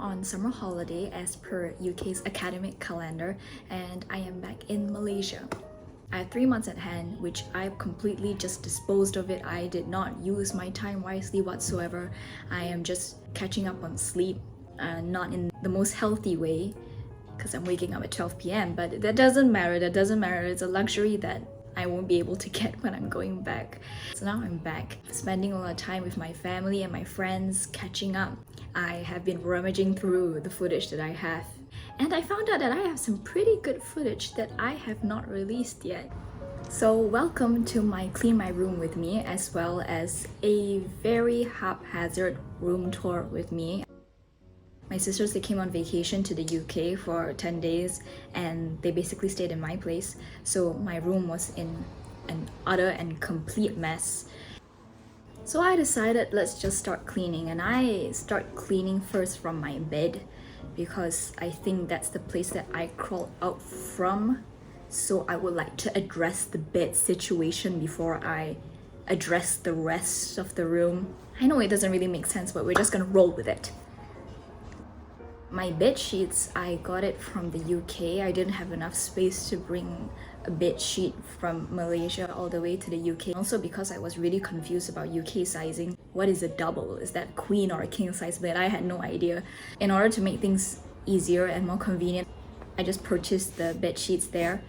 on summer holiday as per UK's academic calendar, and I am back in Malaysia. I had 3 months at hand, which I completely just disposed of it. I did not use my time wisely whatsoever. I am just catching up on sleep, not in the most healthy way, because I'm waking up at 12 p.m. But that doesn't matter, It's a luxury that I won't be able to get when I'm going back. So now I'm back, spending a lot of time with my family and my friends, catching up. I have been rummaging through the footage that I have, and I found out that I have some pretty good footage that I have not released yet. So welcome to my Clean My Room with me, as well as a very haphazard room tour with me. My sisters, they came on vacation to the UK for 10 days and they basically stayed in my place. So my room was in an utter and complete mess. So I decided, let's just start cleaning, and I start cleaning first from my bed because I think that's the place that I crawled out from. So I would like to address the bed situation before I address the rest of the room. I know it doesn't really make sense, but we're just gonna roll with it. My bed sheets, I got it from the UK. I didn't have enough space to bring a bed sheet from Malaysia all the way to the UK. Also because I was really confused about UK sizing. What is a double? Is that queen or a king size bed? I had no idea. In order to make things easier and more convenient, I just purchased the bed sheets there.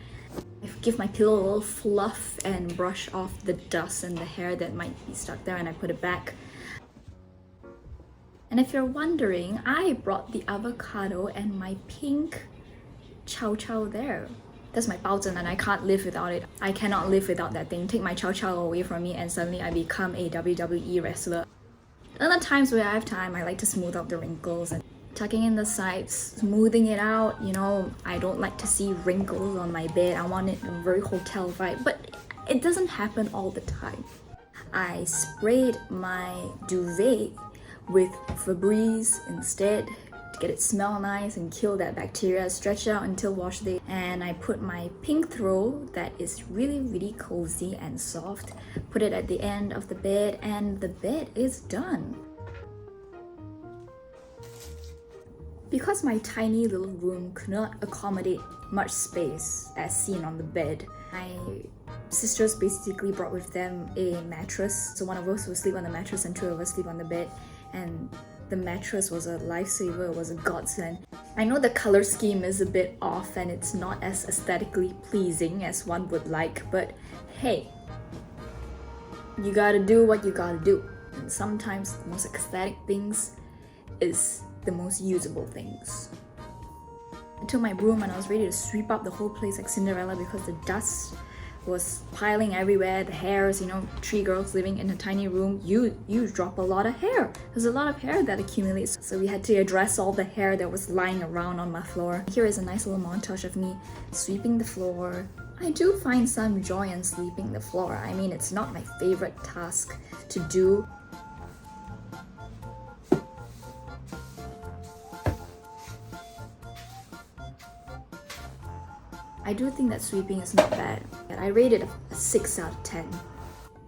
I give my pillow a little fluff and brush off the dust and the hair that might be stuck there, and I put it back. And if you're wondering, I brought the avocado and my pink chow chow there. That's my baozhen, and I can't live without it. I cannot live without that thing. Take my chow chow away from me and suddenly I become a WWE wrestler. Other times where I have time, I like to smooth out the wrinkles and tucking in the sides, smoothing it out. You know, I don't like to see wrinkles on my bed. I want it a very hotel vibe, but it doesn't happen all the time. I sprayed my duvet with Febreze instead to get it smell nice and kill that bacteria. Stretch it out until wash day, and I put my pink throw that is really cozy and soft, put it at the end of the bed, and the bed is done. Because my tiny little room could not accommodate much space as seen on the bed, my sisters basically brought with them a mattress. So one of us would sleep on the mattress and two of us sleep on the bed. And the mattress was a lifesaver, it was a godsend. I know the color scheme is a bit off and it's not as aesthetically pleasing as one would like, but hey, you gotta do what you gotta do. And sometimes the most aesthetic things is the most usable things. I took my broom and I was ready to sweep up the whole place like Cinderella because the dust was piling everywhere, the hairs, you know, 3 girls living in a tiny room, you drop a lot of hair. There's a lot of hair that accumulates, so we had to address all the hair that was lying around on my floor. Here is a nice little montage of me sweeping the floor. I do find some joy in sweeping the floor. I mean, it's not my favorite task to do. I do think that sweeping is not bad. I rate it a 6 out of 10.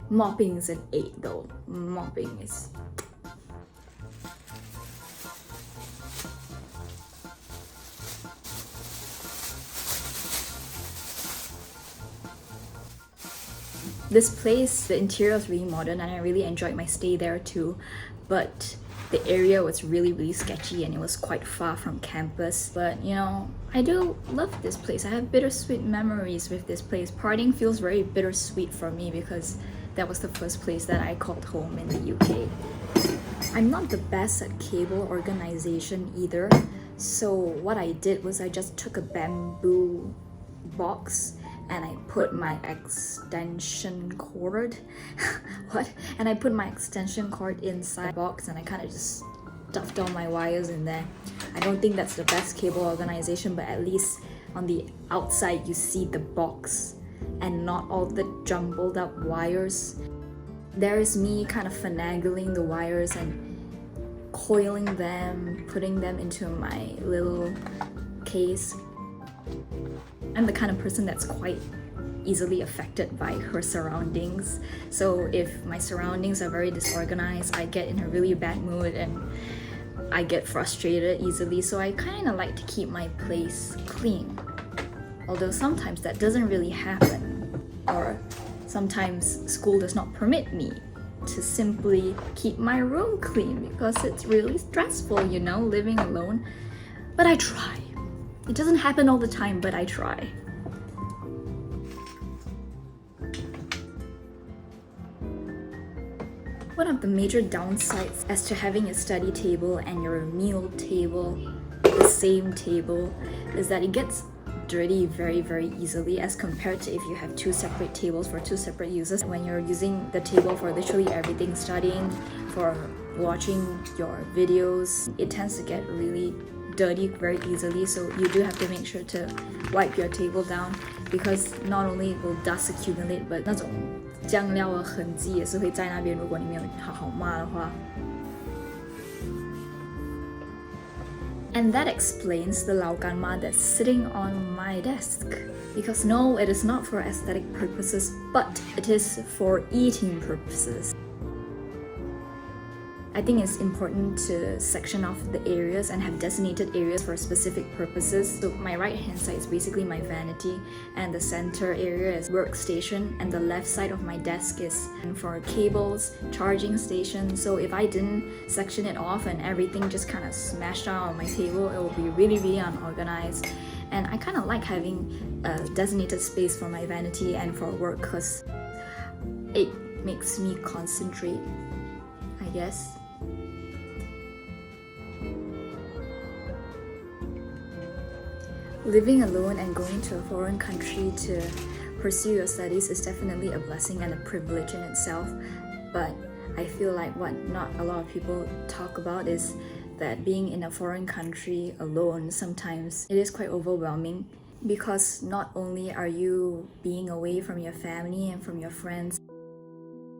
Mopping is an 8 though. Mopping is... This place, the interior is really modern and I really enjoyed my stay there too. But the area was really sketchy and it was quite far from campus. But you know, I do love this place. I have bittersweet memories with this place. Partying feels very bittersweet for me because that was the first place that I called home in the UK. I'm not the best at cable organization either. So what I did was I just took a bamboo box and I put my extension cord and I put my extension cord inside the box and I kind of just stuffed all my wires in there. I don't think that's the best cable organization, but at least on the outside you see the box and not all the jumbled up wires. There is me kind of finagling the wires and coiling them, putting them into my little case. I'm the kind of person that's quite easily affected by her surroundings. So if my surroundings are very disorganized, I get in a really bad mood and I get frustrated easily, so I kind of like to keep my place clean. Although sometimes that doesn't really happen, or sometimes school does not permit me to simply keep my room clean because it's really stressful, you know, living alone. But I try. It doesn't happen all the time, but I try. One of the major downsides as to having a study table and your meal table the same table is that it gets dirty very easily as compared to if you have two separate tables for two separate users. When you're using the table for literally everything, studying, for watching your videos, it tends to get really dirty very easily, so you do have to make sure to wipe your table down because not only will dust accumulate, but 那种酱料的痕迹也是会在那边，如果你没有好好抹的话。And that explains the lao gan ma that's sitting on my desk. Because no, it is not for aesthetic purposes, but it is for eating purposes. I think it's important to section off the areas and have designated areas for specific purposes. So my right hand side is basically my vanity, and the center area is workstation, and the left side of my desk is for cables, charging station. So if I didn't section it off and everything just kind of smashed out on my table, it will be really unorganized. And I kind of like having a designated space for my vanity and for work because it makes me concentrate, I guess. Living alone and going to a foreign country to pursue your studies is definitely a blessing and a privilege in itself, but I feel like what not a lot of people talk about is that being in a foreign country alone, sometimes it is quite overwhelming because not only are you being away from your family and from your friends.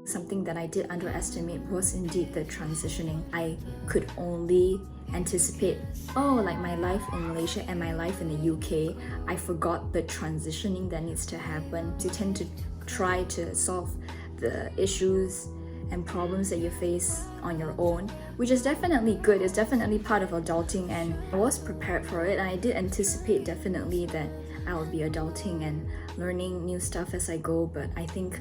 Something that I did underestimate was indeed the transitioning. I could only anticipate, like my life in Malaysia and my life in the UK. I forgot the transitioning that needs to happen. You tend to try to solve the issues and problems that you face on your own, which is definitely good. It's definitely part of adulting, and I was prepared for it. And I did anticipate definitely that I would be adulting and learning new stuff as I go, but I think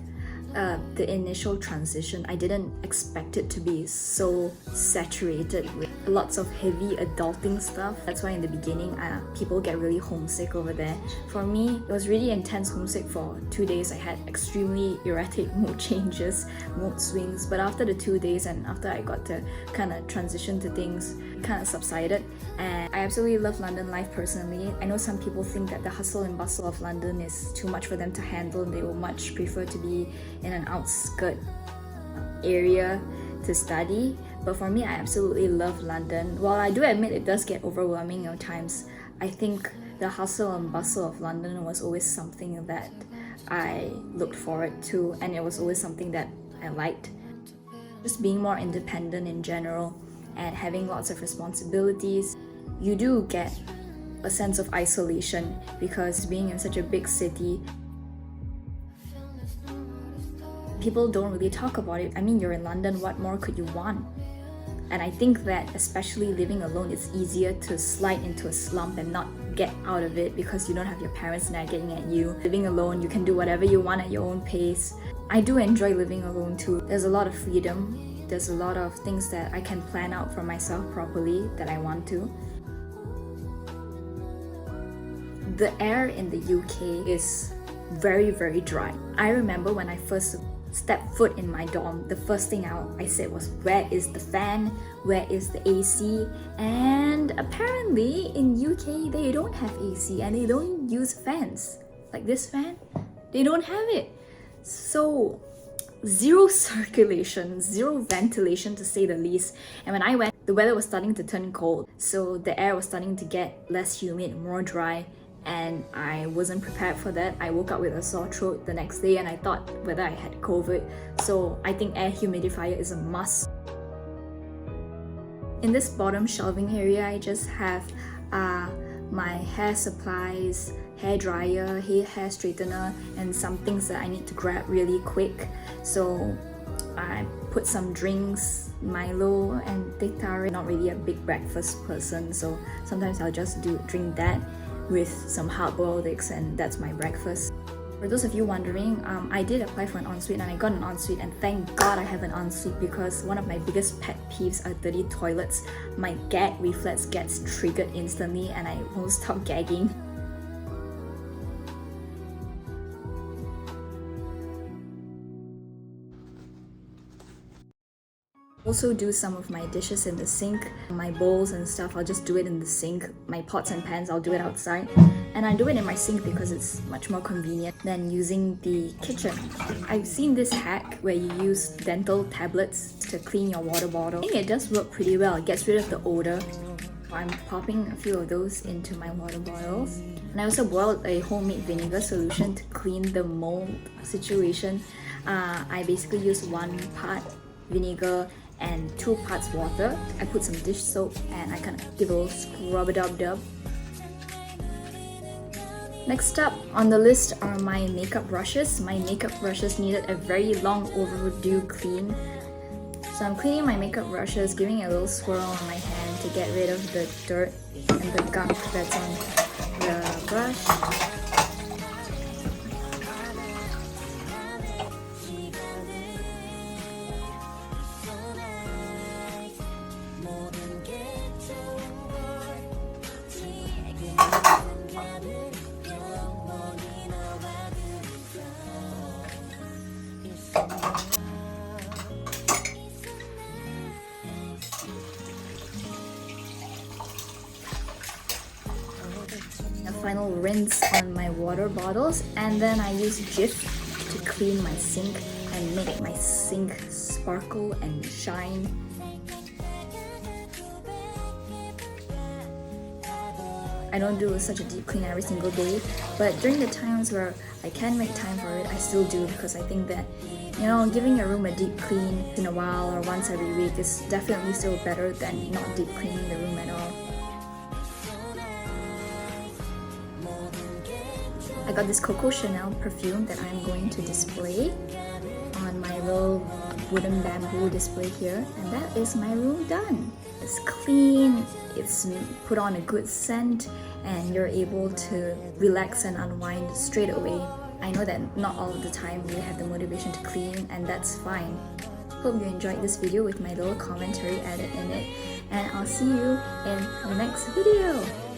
the initial transition, I didn't expect it to be so saturated with lots of heavy adulting stuff. That's why in the beginning, people get really homesick over there. For me, it was really intense homesick for 2 days. I had extremely erratic mood changes, mood swings, but after the 2 days and after I got to kind of transition to things, it kind of subsided. And I absolutely love London life personally. I know some people think that the hustle and bustle of London is too much for them to handle and they will much prefer to be in an outskirt area to study, but for me, I absolutely love London. While I do admit it does get overwhelming at times, I think the hustle and bustle of London was always something that I looked forward to, and it was always something that I liked. Just being more independent in general and having lots of responsibilities, you do get a sense of isolation because being in such a big city, people don't really talk about it. I mean, you're in London, what more could you want? And I think that especially living alone, it's easier to slide into a slump and not get out of it because you don't have your parents nagging at you. Living alone, you can do whatever you want at your own pace. I do enjoy living alone too. There's a lot of freedom. There's a lot of things that I can plan out for myself properly that I want to. The air in the UK is very dry. I remember when I first stepped foot in my dorm, the first thing I said was, where is the fan? Where is the AC? And apparently in UK they don't have AC and they don't use fans. Like this fan, they don't have it. So zero circulation, zero ventilation to say the least. And when I went, the weather was starting to turn cold, so the air was starting to get less humid, more dry, and I wasn't prepared for that. I woke up with a sore throat the next day and I thought whether I had COVID. So I think air humidifier is a must. In this bottom shelving area, I just have my hair supplies, hair dryer, hair straightener, and some things that I need to grab really quick. So I put some drinks Milo and teh tarik. Not really a big breakfast person, so sometimes I'll just drink that with some hard-boiled eggs, and that's my breakfast. For those of you wondering, I did apply for an ensuite and I got an ensuite, and thank God I have an ensuite, because one of my biggest pet peeves are dirty toilets. My gag reflex gets triggered instantly and I won't stop gagging. Also do some of my dishes in the sink. My bowls and stuff, I'll just do it in the sink. My pots and pans, I'll do it outside. And I do it in my sink because it's much more convenient than using the kitchen. I've seen this hack where you use dental tablets to clean your water bottle. I think it does work pretty well. It gets rid of the odor. I'm popping a few of those into my water bottles. And I also boiled a homemade vinegar solution to clean the mold situation. I basically use 1 part vinegar and 2 parts water. I put some dish soap and I kind of give a little scrub-a-dub-dub. Next up on the list are my makeup brushes. My makeup brushes needed a very long overdue clean. So I'm cleaning my makeup brushes, giving it a little swirl on my hand to get rid of the dirt and the gunk that's on the brush. A final rinse on my water bottles, and then I use Jif to clean my sink and make my sink sparkle and shine. I don't do such a deep clean every single day, but during the times where I can make time for it, I still do, because I think that, you know, giving your room a deep clean in a while or once every week is definitely still better than not deep cleaning the room at all. I got this Coco Chanel perfume that I'm going to display on my little wooden bamboo display here, and that is my room done. It's clean, it's put on a good scent, and you're able to relax and unwind straight away. I know that not all of the time we have the motivation to clean, and that's fine. Hope you enjoyed this video with my little commentary added in it, and I'll see you in the next video.